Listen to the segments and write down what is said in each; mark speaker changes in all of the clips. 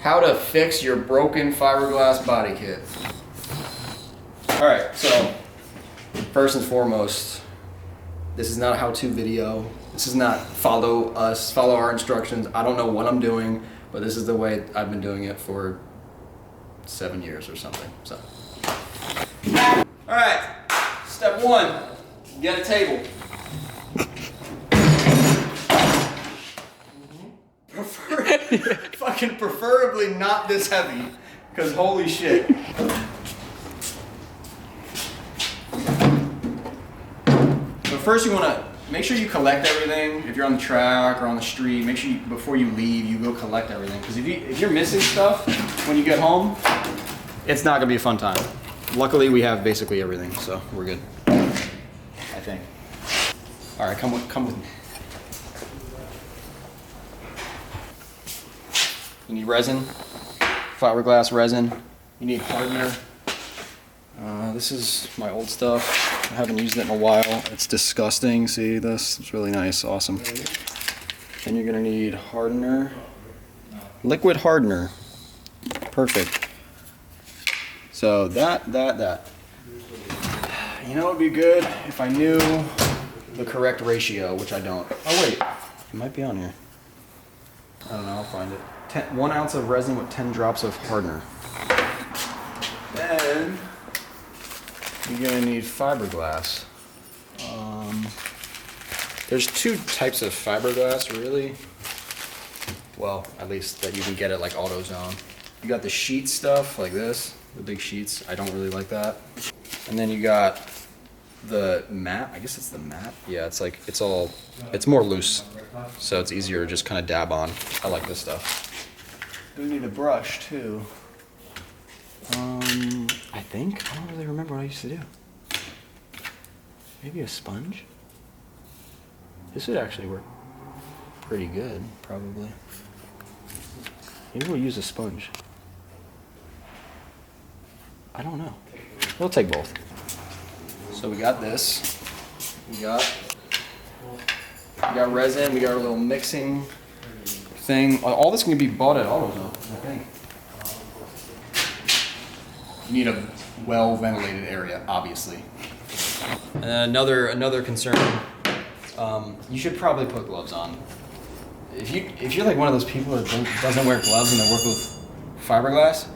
Speaker 1: How to fix your broken fiberglass body kit. All right, so first and foremost, this is not a how-to video. This is not follow our instructions. I don't know what I'm doing, but this is the way I've been doing it for 7 years or something, so. All right, step one, get a table. Fucking preferably not this heavy, because holy shit. So first you want to make sure you collect everything. If you're on the track or on the street, make sure before you leave, you go collect everything. Because if you're missing stuff when you get home, it's not gonna be a fun time. Luckily, we have basically everything, so we're good. I think. All right, come with me. You need resin, fiberglass resin. You need hardener. This is my old stuff. I haven't used it in a while. It's disgusting. See this? It's really nice. Awesome. Then you're gonna need hardener. Liquid hardener. Perfect. So that. You know what would be good if I knew the correct ratio, which I don't. Oh wait, it might be on here. I don't know, I'll find it. 1 ounce of resin with 10 drops of hardener. Then you're gonna need fiberglass. There's 2 types of fiberglass, really. Well, at least that you can get at like AutoZone. You got the sheet stuff like this, the big sheets. I don't really like that. And then you got the mat. I guess it's the mat. Yeah, it's like it's more loose, so it's easier to just kind of dab on. I like this stuff. We need a brush too. I think I don't really remember what I used to do. Maybe a sponge. This would actually work pretty good, probably. Maybe we'll use a sponge. I don't know. We'll take both. So we got this. We got resin. We got our little mixing thing. All this can be bought at AutoZone, I think. You need a well-ventilated area, obviously. And another concern. You should probably put gloves on. If you're like one of those people that doesn't wear gloves and they work with fiberglass,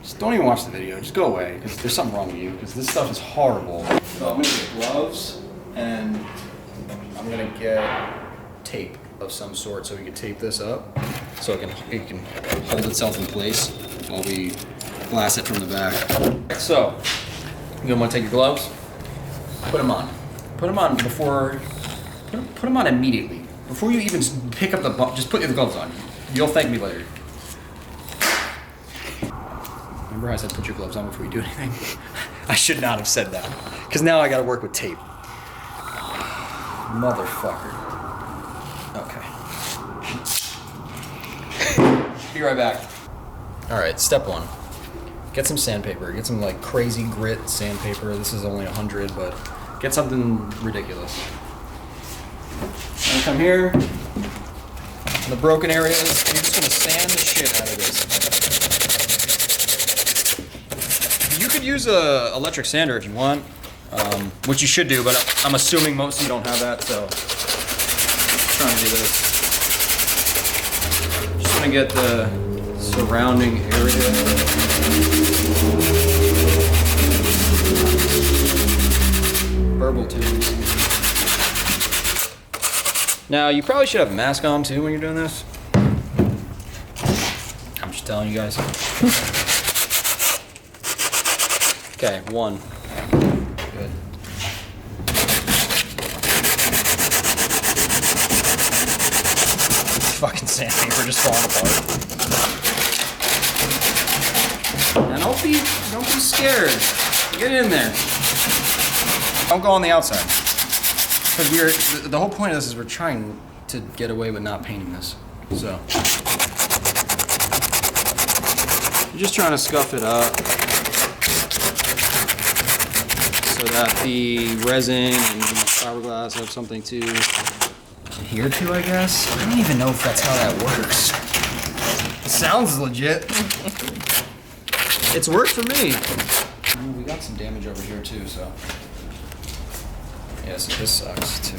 Speaker 1: just don't even watch the video. Just go away, because there's something wrong with you, because this stuff is horrible. So I'm gonna get gloves, and I'm gonna get tape of some sort so we can tape this up, so it can hold itself in place while we glass it from the back. So you're gonna want to take your gloves, put them on. Put them on before. Put them on immediately. Before you even pick up the bump, just put your gloves on. You'll thank me later. Remember I said put your gloves on before you do anything? I should not have said that, because now I gotta work with tape. Motherfucker. Okay. Be right back. All right, step 1. Get some sandpaper. Get some like crazy grit sandpaper. This is only 100, but get something ridiculous. And come here. In the broken areas, you're just gonna sand the shit out of this. You could use a electric sander if you want, which you should do, but I'm assuming most of you don't have that, so I'm trying to do this. Just gonna get the surrounding area. Verbal tubes. Now, you probably should have a mask on too when you're doing this. I'm just telling you guys. Okay, 1. Good. Fucking sandpaper just falling apart. And don't be scared. Get in there. Don't go on the outside. Because the whole point of this is we're trying to get away with not painting this. So you're just trying to scuff it up so that the resin and the fiberglass have something to adhere to, I guess. I don't even know if that's how that works. Sounds legit. It's worked for me. We got some damage over here too, so. Yeah, so this sucks too.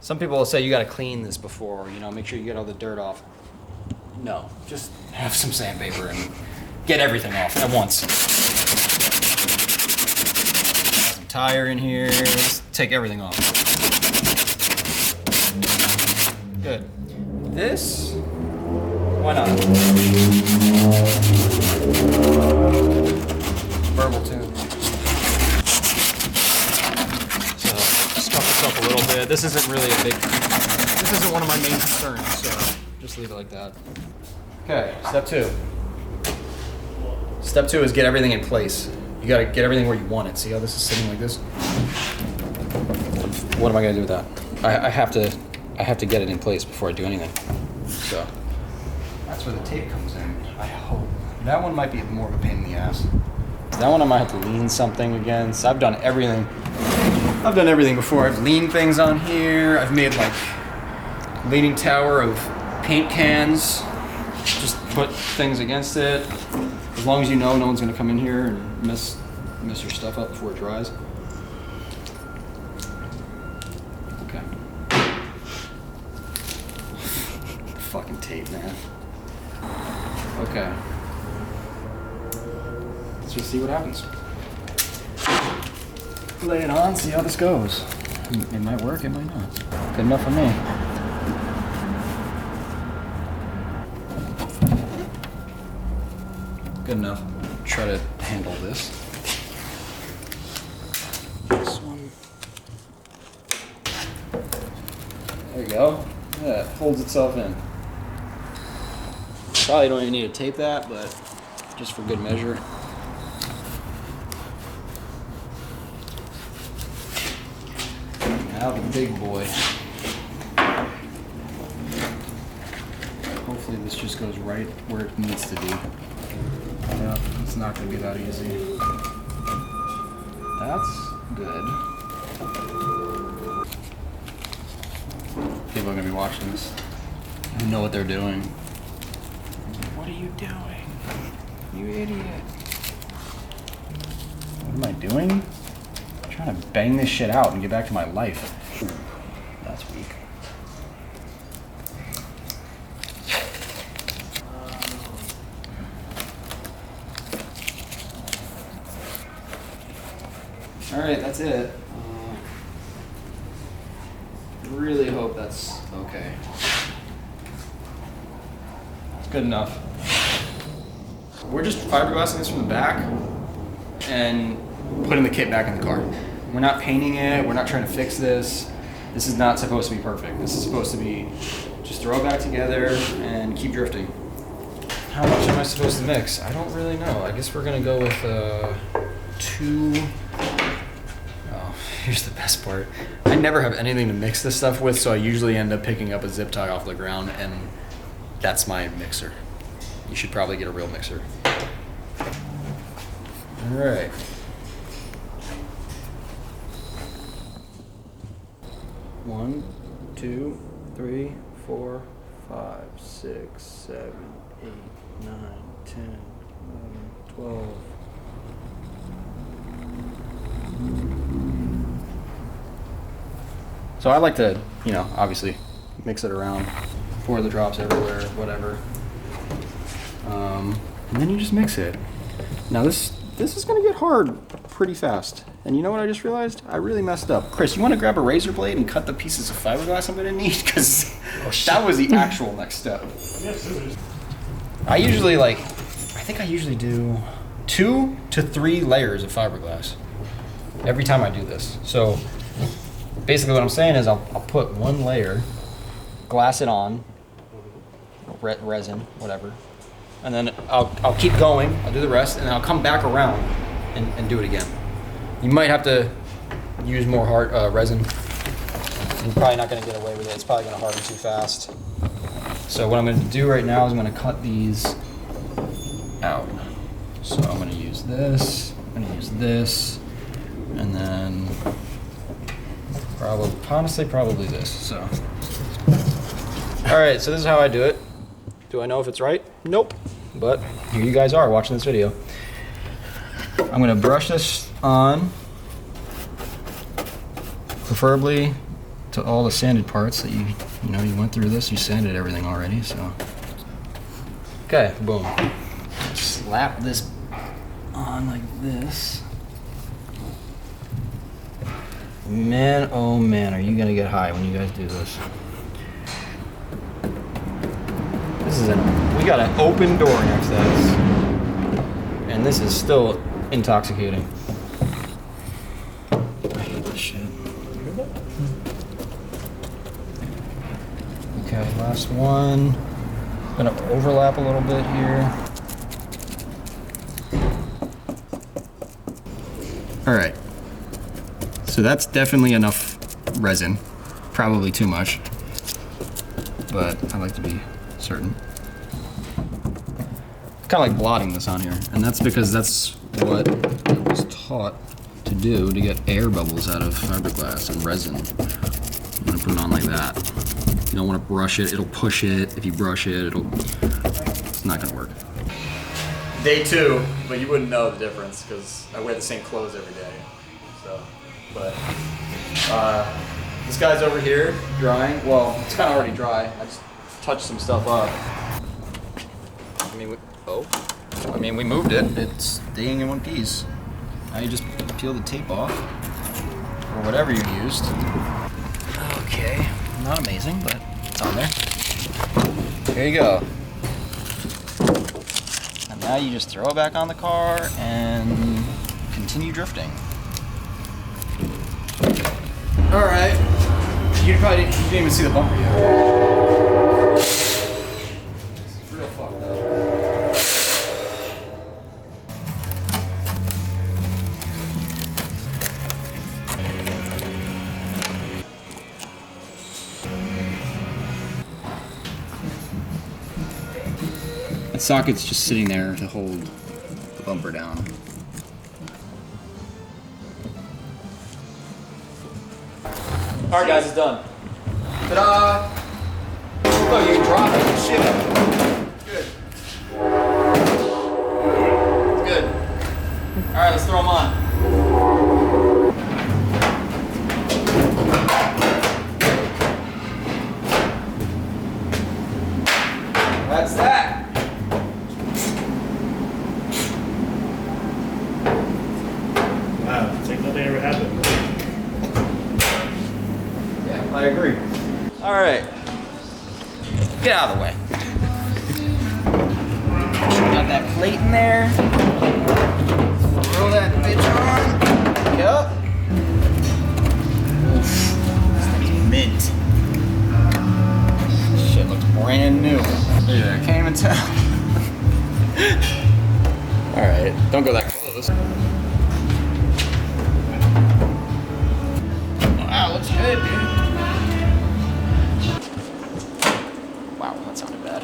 Speaker 1: Some people will say you gotta clean this before, you know, make sure you get all the dirt off. No, just have some sandpaper and get everything off at once. Some tire in here, let's take everything off. Good. This, why not? Verbal tune. So, scuff this up a little bit. This isn't really this isn't one of my main concerns, so just leave it like that. Okay, step 2. Step 2 is get everything in place. You gotta get everything where you want it. See how this is sitting like this? What am I gonna do with that? I have to get it in place before I do anything. So that's where the tape comes in. I hope. That one might be more of a pain in the ass. That one I might have to lean something against. I've done everything. I've done everything before. I've leaned things on here. I've made like leaning tower of paint cans. Just put things against it. As long as you know no one's gonna come in here and mess your stuff up before it dries. Okay. Fucking tape, man. Okay. Let's just see what happens. Lay it on, see how this goes. It might work, it might not. Good enough for me. Good enough. Try to handle this. This one. There you go. Yeah, it folds itself in. Probably don't even need to tape that, but just for good measure. Now the big boy. Hopefully this just goes right where it needs to be. Yeah, it's not going to be that easy. That's good. People are going to be watching this. You know what they're doing. What are you doing? You idiot. What am I doing? I'm trying to bang this shit out and get back to my life. That's weak. Alright, that's it. Really hope that's okay. It's good enough. We're just fiberglassing this from the back and putting the kit back in the car. We're not painting it, we're not trying to fix this. This is not supposed to be perfect. This is supposed to be just throw it back together and keep drifting. How much am I supposed to mix? I don't really know. I guess we're gonna go with 2. Here's the best part. I never have anything to mix this stuff with, so I usually end up picking up a zip tie off the ground, and that's my mixer. You should probably get a real mixer. All right. One, 2, 3, 4, 5, 6, 7, 8, 9, 10, 11, 12. So I like to, you know, obviously mix it around, pour the drops everywhere, whatever. And then you just mix it. Now this is gonna get hard pretty fast. And you know what I just realized? I really messed up. Chris, you wanna grab a razor blade and cut the pieces of fiberglass I'm gonna need? Because that was the actual next step. I usually do 2 to 3 layers of fiberglass every time I do this. So basically what I'm saying is I'll put 1 layer, glass it on, resin, whatever, and then I'll keep going, I'll do the rest, and then I'll come back around and do it again. You might have to use more hard resin. You're probably not going to get away with it. It's probably going to harden too fast. So what I'm going to do right now is I'm going to cut these So I'm going to use this, I'm going to use this, and then Probably this. So, all right. So this is how I do it. Do I know if it's right? Nope. But here you guys are watching this video. I'm gonna brush this on, preferably to all the sanded parts that you went through this. You sanded everything already, so. Okay, boom. Slap this on like this. Man, oh man, are you gonna get high when you guys do this? We got an open door next to us, and this is still intoxicating. I hate this shit. Okay, last one. Gonna overlap a little bit here. All right. So that's definitely enough resin. Probably too much, but I like to be certain. Kind of like blotting this on here, and that's because that's what I was taught to do to get air bubbles out of fiberglass and resin. I'm gonna put it on like that. You don't want to brush it; it'll push it. If you brush it, it's not gonna work. Day 2, but you wouldn't know the difference because I wear the same clothes every day. So, but this guy's over here drying. Well, it's kind of already dry. I just touched some stuff up. I mean, we moved it. It's staying in one piece. Now you just peel the tape off, or whatever you used. Okay, not amazing, but it's on there. Here you go. And now you just throw it back on the car and continue drifting. All right. You didn't even see the bumper yet. It's real fucked up. That socket's just sitting there to hold the bumper down. Alright guys, it's done. Ta-da! Oh, you can drop it. Shit. Good. It's good. Alright, let's throw them on. That's that.
Speaker 2: Wow, it's like nothing ever happened.
Speaker 1: I agree. All right. Get out of the way. Got that plate in there. Throw that bitch on. Yup. This thing's mint. Shit looks brand new. Yeah, I can't even tell. All right, don't go that close. Wow, looks good, dude. Wow, that sounded bad.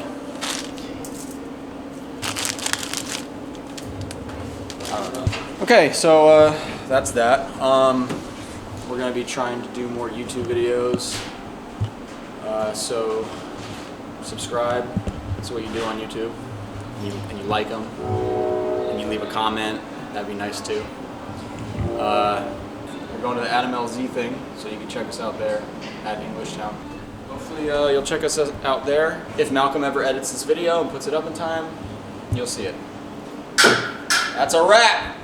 Speaker 1: I don't know. Okay, so that's that. We're gonna be trying to do more YouTube videos. So subscribe. That's what you do on YouTube. And you like them. And you leave a comment. That'd be nice too. We're going to the Adam LZ thing, so you can check us out there at Englishtown. Hopefully you'll check us out there. If Malcolm ever edits this video and puts it up in time, you'll see it. That's a wrap!